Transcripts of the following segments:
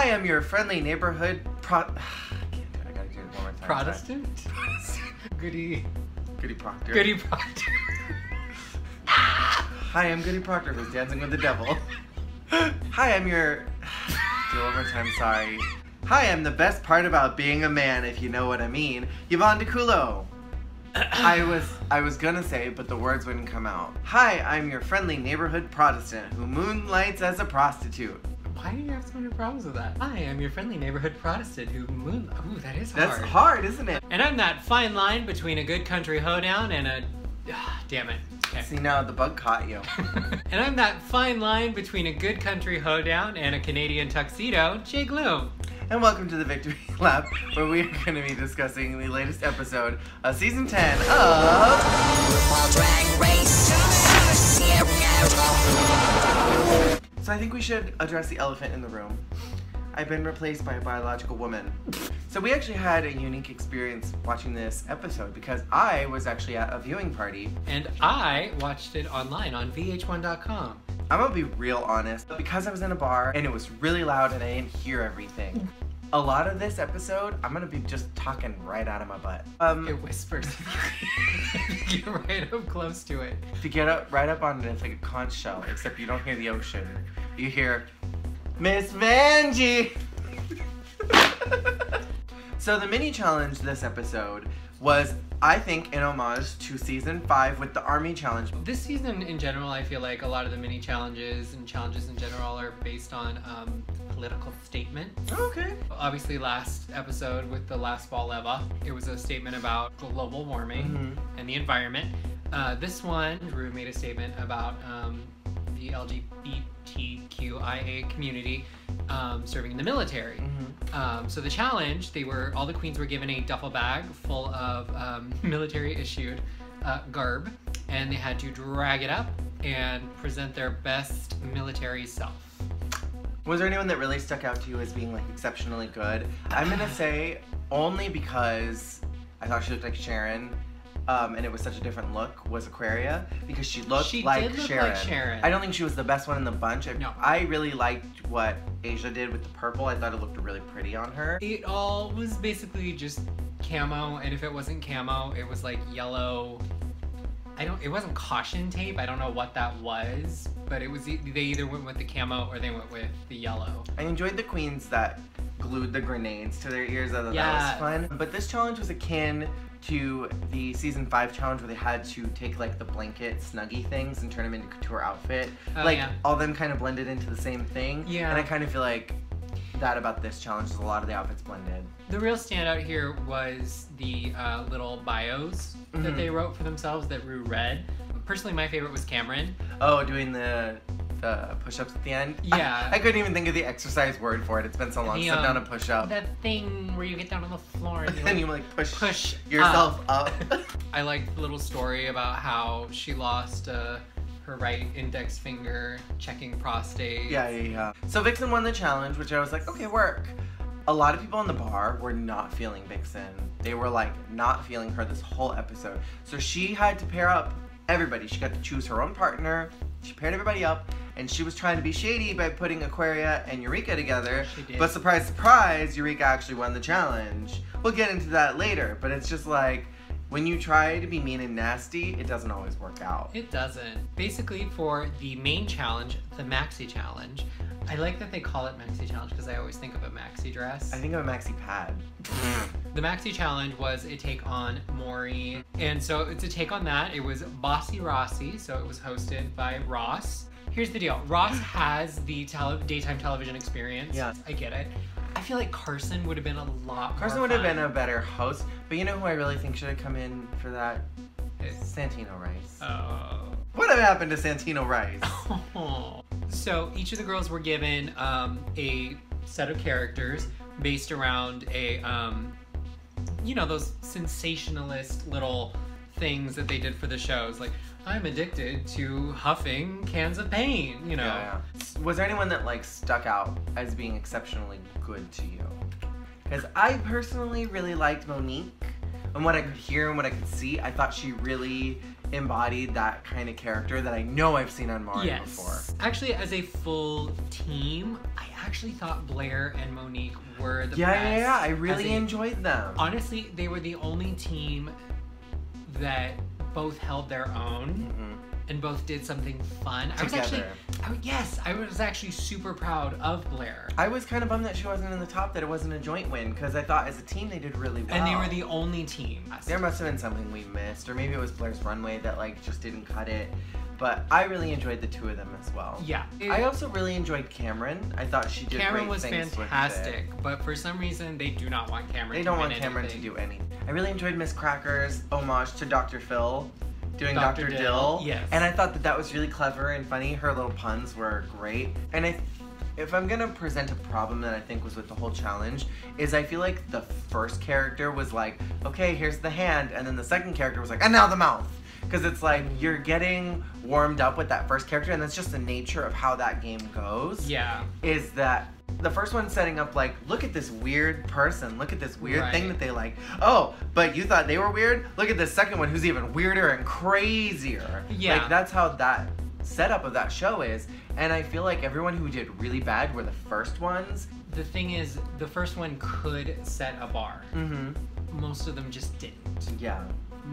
Hi, I'm your friendly neighborhood I can't do it. I gotta do it one more time. Protestant? Goody Proctor. Goody Proctor. Hi, I'm Goody Proctor, who's dancing with the devil. Hi, I'm your... Do it one more time, sorry. Hi, I'm the best part about being a man, if you know what I mean. Yvonnedeculo. I was gonna say, but the words wouldn't come out. Hi, I'm your friendly neighborhood Protestant who moonlights as a prostitute. Why do you have so many problems with that? Hi, I'm your friendly neighborhood Protestant who Ooh, that is hard. That's hard, isn't it? And I'm that fine line between a good country hoedown and a... damn it. Okay. See, now the bug caught you. And I'm that fine line between a good country hoedown and a Canadian tuxedo, Jgluum. And welcome to the Victory Lap, where we are going to be discussing the latest episode of Season 10 of... RuPaul's Drag Race. So I think we should address the elephant in the room. I've been replaced by a biological woman. So we actually had a unique experience watching this episode because I was actually at a viewing party. And I watched it online on vh1.com. I'm gonna be real honest, because I was in a bar and it was really loud and I didn't hear everything. A lot of this episode, I'm gonna be just talking right out of my butt. It whispers. Get right up close to it. If you get up right up on it, it's like a conch shell, except you don't hear the ocean. You hear, Miss Vanjie! So the mini challenge this episode was, I think, an homage to Season 5 with the Army Challenge. This season in general, I feel like a lot of the mini challenges and challenges in general are based on political statements. Okay. Obviously last episode with the last ball ever, it was a statement about global warming and the environment. This one, Drew made a statement about the LGBTQIA community serving in the military. So the challenge, all the queens were given a duffel bag full of military issued garb, and they had to drag it up and present their best military self. Was there anyone that really stuck out to you as being like exceptionally good? I'm gonna say only because I thought she looked like Sharon. And it was such a different look, was Aquaria, because she looked like Sharon. I don't think she was the best one in the bunch. No. I really liked what Asia did with the purple. I thought it looked really pretty on her. It all was basically just camo, and if it wasn't camo, it was like yellow. It wasn't caution tape. I don't know what that was, but it was they either went with the camo or they went with the yellow. I enjoyed the queens that glued the grenades to their ears. I thought that was fun. But this challenge was akin to the Season 5 challenge where they had to take like the blanket snuggie things and turn them into couture outfit. All them kind of blended into the same thing. Yeah. And I kind of feel like that about this challenge is a lot of the outfits blended. The real standout here was the little bios that they wrote for themselves that Rue read. Personally, my favorite was Cameron. Oh, doing the push-ups at the end? Yeah. I couldn't even think of the exercise word for it. It's been so long. Sit down and push up. That thing where you get down on the floor and and you like push yourself up. I liked the little story about how she lost her right index finger checking prostate. Yeah. So Vixen won the challenge, which I was like, okay, work. A lot of people in the bar were not feeling Vixen. They were like not feeling her this whole episode. So she had to pair up everybody. She got to choose her own partner. She paired everybody up, and she was trying to be shady by putting Aquaria and Eureka together. She did. But surprise, surprise, Eureka actually won the challenge. We'll get into that later, but it's just like, when you try to be mean and nasty, it doesn't always work out. It doesn't. Basically, for the main challenge, the maxi challenge, I like that they call it maxi challenge because I always think of a maxi dress. I think of a maxi pad. The maxi challenge was a take on Maury, and so it's a take on that. It was Bossy Rossy, so it was hosted by Ross. Here's the deal. Ross has the daytime television experience. Yeah. I get it. I feel like Carson would have been a lot more Carson would have been a better host, but you know who I really think should have come in for that? Santino Rice. Oh. What happened to Santino Rice? So each of the girls were given a set of characters based around a, those sensationalist little things that they did for the shows. Like, I'm addicted to huffing cans of paint, Yeah. Was there anyone that like stuck out as being exceptionally good to you? Because I personally really liked Monique. And what I could hear and what I could see, I thought she really embodied that kind of character that I know I've seen on Mario before. Actually, as a full team, I actually thought Blair and Monique were the best. Yeah. I really enjoyed them. Honestly, they were the only team that both held their own and both did something fun. Together. I was actually super proud of Blair. I was kind of bummed that she wasn't in the top, that it wasn't a joint win, because I thought as a team they did really well. And they were the only team. There must have been something we missed, or maybe it was Blair's runway that like just didn't cut it. But I really enjoyed the two of them as well. Yeah. I also really enjoyed Cameron. I thought she did Cameron great was things fantastic, with it. but for some reason they do not want Cameron They don't want Cameron to do anything. I really enjoyed Miss Cracker's homage to Dr. Phil doing Dr. Dill. Yes. And I thought that that was really clever and funny. Her little puns were great. And if I'm gonna present a problem that I think was with the whole challenge, is I feel like the first character was like, okay, here's the hand, and then the second character was like, and now the mouth. Because it's like, you're getting warmed up with that first character, and that's just the nature of how that game goes. Yeah. Is that the first one setting up like, look at this weird person, look at this weird thing that they like. Oh, but you thought they were weird? Look at this second one who's even weirder and crazier. Yeah. Like, that's how that setup of that show is. And I feel like everyone who did really bad were the first ones. The thing is, the first one could set a bar. Most of them just didn't. Yeah.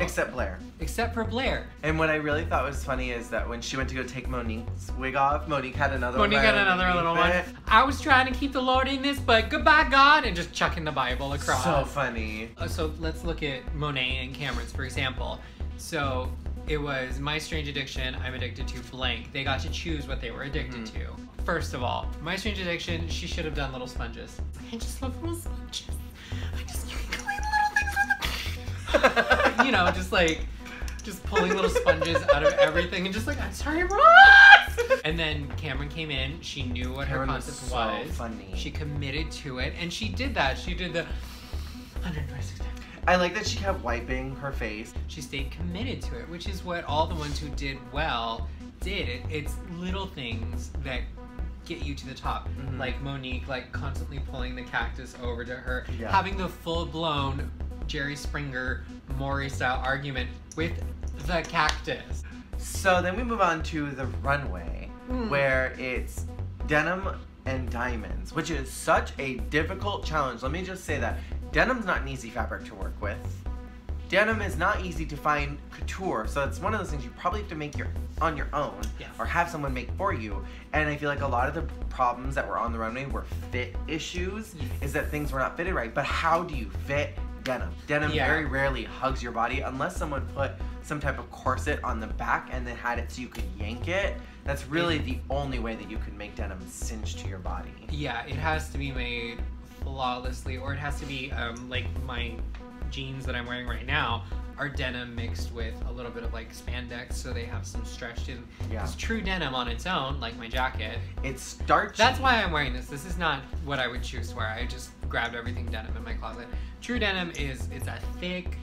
Except Blair. Except for Blair. And what I really thought was funny is that when she went to go take Monique's wig off, Monique had another one. Monique had another little one. I was trying to keep the Lord in this, but goodbye God, and just chucking the Bible across. So funny. So let's look at Monet and Cameron's, for example. So it was My Strange Addiction, I'm addicted to blank. They got to choose what they were addicted to. First of all, My Strange Addiction, she should have done little sponges. I just love little sponges. I just clean little things on the you know, just pulling little sponges out of everything and just like, I'm sorry, Ross! And then Cameron came in, she knew what her concept was. So funny. She committed to it, and she did that. She did the 126 times. I like that she kept wiping her face. She stayed committed to it, which is what all the ones who did well did. It's little things that get you to the top. Like Monique, like constantly pulling the cactus over to her, having the full-blown Jerry Springer Maury style argument with the cactus. So then we move on to the runway, where it's denim and diamonds, which is such a difficult challenge. Let me just say that. Denim's not an easy fabric to work with. Denim is not easy to find couture, so it's one of those things you probably have to make on your own, or have someone make for you. And I feel like a lot of the problems that were on the runway were fit issues, is that things were not fitted right. But how do you fit denim? Denim very rarely hugs your body unless someone put some type of corset on the back and then had it so you could yank it. That's really the only way that you can make denim cinch to your body. Yeah, it has to be made flawlessly, or it has to be like my jeans that I'm wearing right now are denim mixed with a little bit of like spandex, so they have some stretch to them. Because true denim on its own, like my jacket, it's starchy. That's why I'm wearing this. This is not what I would choose to wear. I just grabbed everything denim in my closet. True denim it's a thick,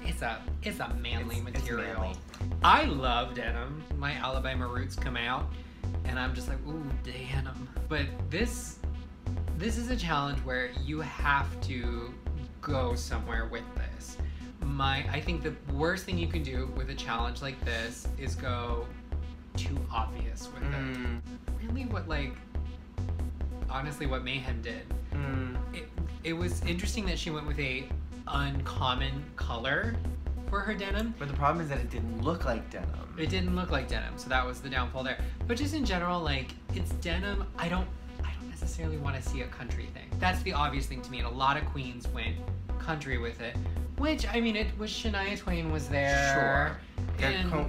it's a manly material. It's manly. I love denim. My Alabama roots come out, and I'm just like, ooh, denim. But this is a challenge where you have to go somewhere with this. I think the worst thing you can do with a challenge like this is go too obvious with it. Really honestly what Mayhem did. It was interesting that she went with a uncommon color for her denim. But the problem is that it didn't look like denim. It didn't look like denim, so that was the downfall there. But just in general, like, it's denim. I don't necessarily want to see a country thing. That's the obvious thing to me, and a lot of queens went country with it. Which, I mean, it was Shania Twain was there. Sure.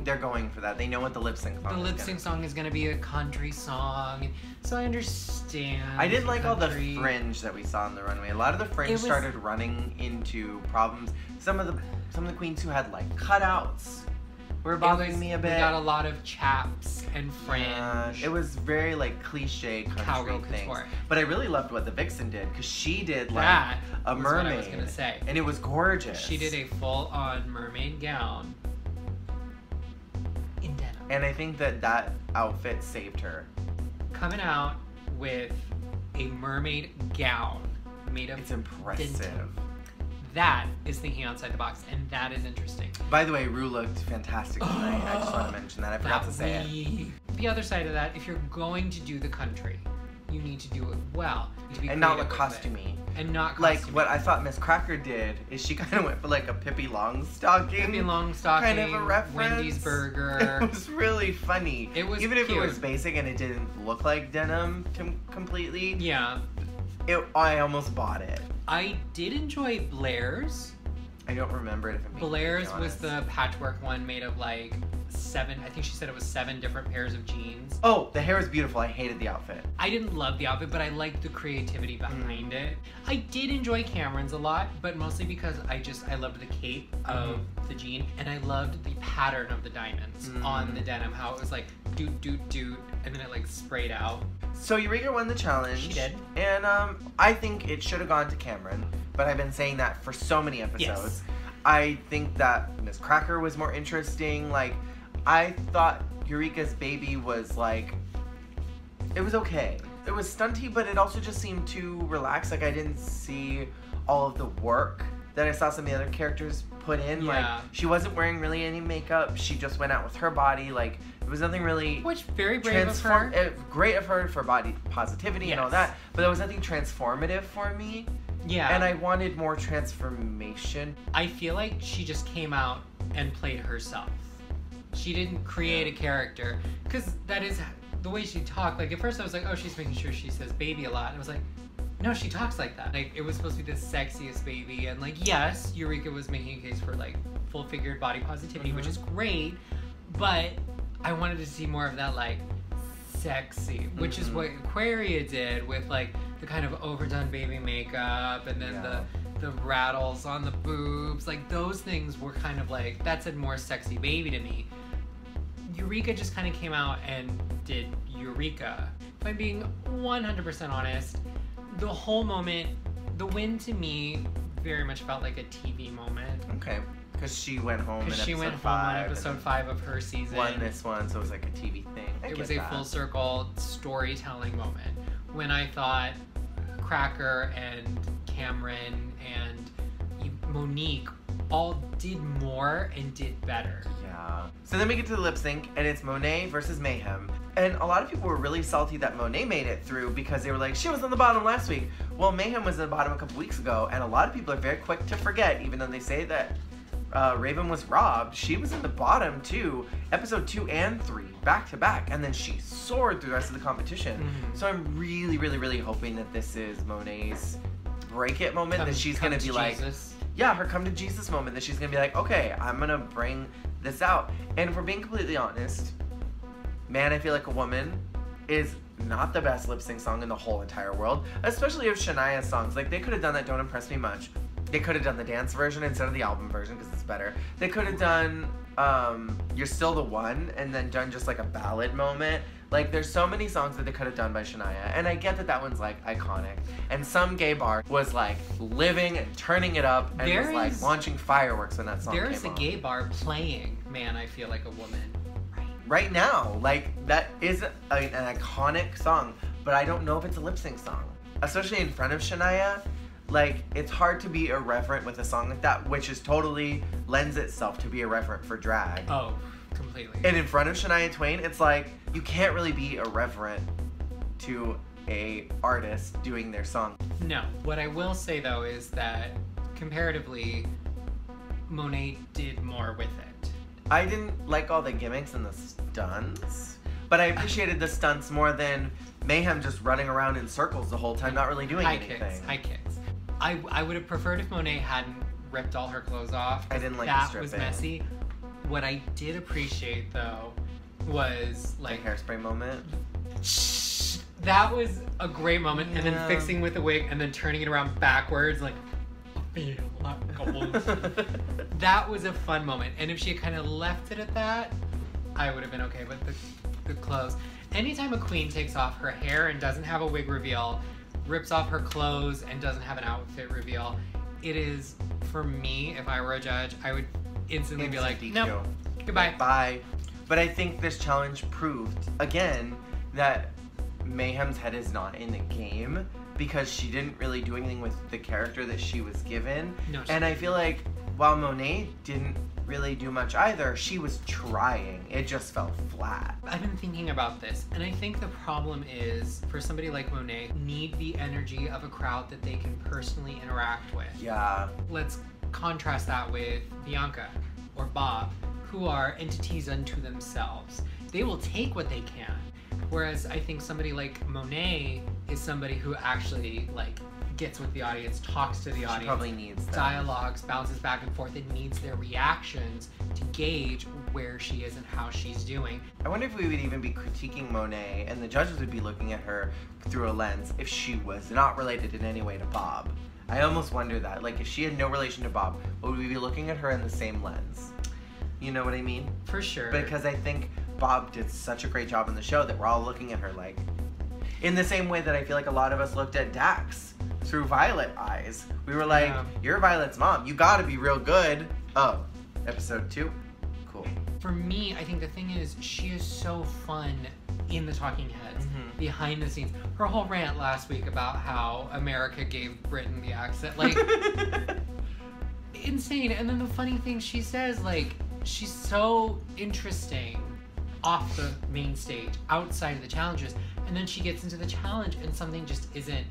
They're going for that. They know what the lip sync song is. The lip sync song is going to be a country song. So I understand. I didn't like all the fringe that we saw on the runway. A lot of the fringe started running into problems. Some of the queens who had like cutouts were bothering me a bit. We got a lot of chaps and fringe. It was very like cliche country things. But I really loved what the Vixen did, because she did like a mermaid. What I was gonna say. And it was gorgeous. She did a full-on mermaid gown in denim. And I think that outfit saved her. Coming out with a mermaid gown made of It's impressive. denim. that is thinking outside the box, and that is interesting. By the way, Ru looked fantastic tonight. I just want to mention that. I forgot to say it. The other side of that, if you're going to do the country, you need to do it well. And not look costumey. And not costumey. Like, what I thought Miss Cracker did is she kind of went for like a Pippi Longstocking. Pippi Longstocking. Kind of a reference. Wendy's burger. It was really funny. It was Even if cute. it was basic and it didn't look like denim completely. Yeah. I almost bought it. I did enjoy Blair's. I don't remember it if I'm being Blair's was honest. the patchwork one made of like 7, I think she said it was 7 different pairs of jeans. Oh, the hair is beautiful. I hated the outfit. I didn't love the outfit, but I liked the creativity behind it. I did enjoy Cameron's a lot, but mostly because I loved the cape of the jean, and I loved the pattern of the diamonds on the denim, how it was like doot, doot, doot, and then it like sprayed out. So Eureka won the challenge. She did. And I think it should have gone to Cameron, but I've been saying that for so many episodes. Yes. I think that Miss Cracker was more interesting. Like, I thought Eureka's baby was like, it was okay. It was stunty, but it also just seemed too relaxed. Like, I didn't see all of the work that I saw some of the other characters put in. Yeah. Like, she wasn't wearing really any makeup. She just went out with her body. Like, there was nothing really... Which, very brave of her. Great of her for body positivity and all that, but there was nothing transformative for me. Yeah. And I wanted more transformation. I feel like she just came out and played herself. She didn't create a character, because that is the way she talked. Like, at first I was like, oh, she's making sure she says baby a lot. And I was like, no, she talks like that. Like, it was supposed to be the sexiest baby. And like, yes, Eureka was making a case for like full-figured body positivity, which is great. But I wanted to see more of that like sexy, which is what Aquaria did with like the kind of overdone baby makeup and then the rattles on the boobs. Like, those things were kind of like, that said more sexy baby to me. Eureka just kind of came out and did Eureka. If I'm being 100% honest, the whole moment, the win to me very much felt like a TV moment. Okay. Because she went home Because she went home on episode 5 of her season. Won this one, so it was like a TV thing. It was a full circle storytelling moment. When I thought Cracker and Cameron and Monique all did more and did better. Yeah. So then we get to the lip sync, and it's Monet versus Mayhem. And a lot of people were really salty that Monet made it through because they were like, she was on the bottom last week. Well, Mayhem was on the bottom a couple weeks ago, and a lot of people are very quick to forget, even though they say that Raven was robbed. She was in the bottom too, episode 2 and 3, back to back, and then she soared through the rest of the competition. So I'm really, really, really hoping that this is Monet's break it moment, that she's gonna be like, yeah, her come to Jesus moment, that she's gonna be like, okay, I'm gonna bring this out. And if we're being completely honest, Man, I Feel Like a Woman is not the best lip sync song in the whole entire world, especially of Shania's songs. Like, they could have done that Don't Impress Me Much. They could have done the dance version instead of the album version because it's better. They could have done You're Still the One and then done just like a ballad moment. Like, there's so many songs that they could have done by Shania, and I get that that one's like iconic. And some gay bar was like living and turning it up and was like launching fireworks when that song came on. There is a gay bar playing Man, I Feel Like a Woman. Right now, like, that is an iconic song, but I don't know if it's a lip sync song. Especially in front of Shania, like, it's hard to be irreverent with a song like that, which is totally lends itself to be irreverent for drag. Oh, completely. And in front of Shania Twain, it's like, you can't really be irreverent to a artist doing their song. No. What I will say, though, is that comparatively, Monet did more with it. I didn't like all the gimmicks and the stunts, but I appreciated the stunts more than Mayhem just running around in circles the whole time, not really doing anything. High kicks. I would have preferred if Monet hadn't ripped all her clothes off. I didn't like that the stripping. was messy. What I did appreciate, though, was like the hairspray moment. That was a great moment, and then fixing with the wig and then turning it around backwards, like, that was a fun moment. And if she had kind of left it at that, I would have been okay. But the clothes, anytime a queen takes off her hair and doesn't have a wig reveal, rips off her clothes and doesn't have an outfit reveal, it is, for me, if I were a judge, I would instantly be like, nope, goodbye. Bye. But I think this challenge proved, again, that Mayhem's head is not in the game. because she didn't really do anything with the character that she was given. No, and I feel like while Monet didn't really do much either, she was trying. It just fell flat. I've been thinking about this, and I think the problem is, for somebody like Monet, need the energy of a crowd that they can personally interact with. Yeah. Let's contrast that with Bianca or Bob, who are entities unto themselves. They will take what they can. Whereas I think somebody like Monet is somebody who actually like gets with the audience, talks to the audience, She probably needs them. dialogues, bounces back and forth, and needs their reactions to gauge where she is and how she's doing. I wonder if we would even be critiquing Monet and the judges would be looking at her through a lens if she was not related in any way to Bob. I almost wonder that. Like, if she had no relation to Bob, would we be looking at her in the same lens? You know what I mean? For sure. Because I think Bob did such a great job in the show that we're all looking at her like, in the same way that I feel like a lot of us looked at Dax through Violet eyes. We were like, you're Violet's mom. You gotta be real good. Oh, episode 2? Cool. For me, I think the thing is, she is so fun in the talking heads, behind the scenes. Her whole rant last week about how America gave Britain the accent, like, insane. And then the funny thing she says, like, she's so interesting off the main stage, outside of the challenges, and then she gets into the challenge and something just isn't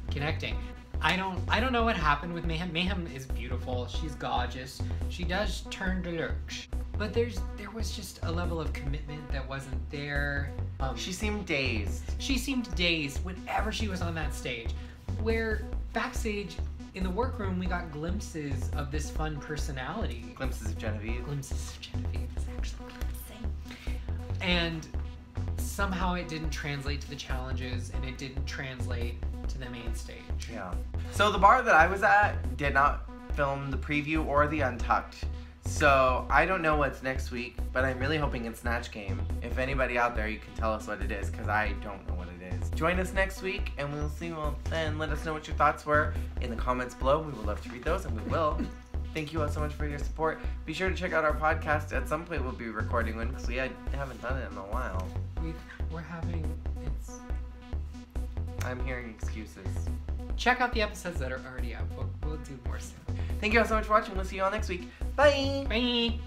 connecting. I don't know what happened with Mayhem. Mayhem is beautiful. She's gorgeous. She does turn de luxe. But there was just a level of commitment that wasn't there. She seemed dazed. She seemed dazed whenever she was on that stage. Where backstage in the workroom, we got glimpses of this fun personality. Glimpses of Genevieve. Glimpses of Genevieve is actually glimpsing. And somehow it didn't translate to the challenges, and it didn't translate to the main stage. Yeah. So the bar that I was at did not film the preview or the Untucked. So I don't know what's next week, but I'm really hoping it's Snatch Game. If anybody out there, you can tell us what it is, because I don't know what it is. Join us next week, and we'll see you all then. Let us know what your thoughts were in the comments below. We would love to read those, and we will. Thank you all so much for your support. Be sure to check out our podcast. At some point, we'll be recording one, because we haven't done it in a while. We're having... I'm hearing excuses. Check out the episodes that are already out. We'll do more soon. Thank you all so much for watching. We'll see you all next week. Bye! Bye!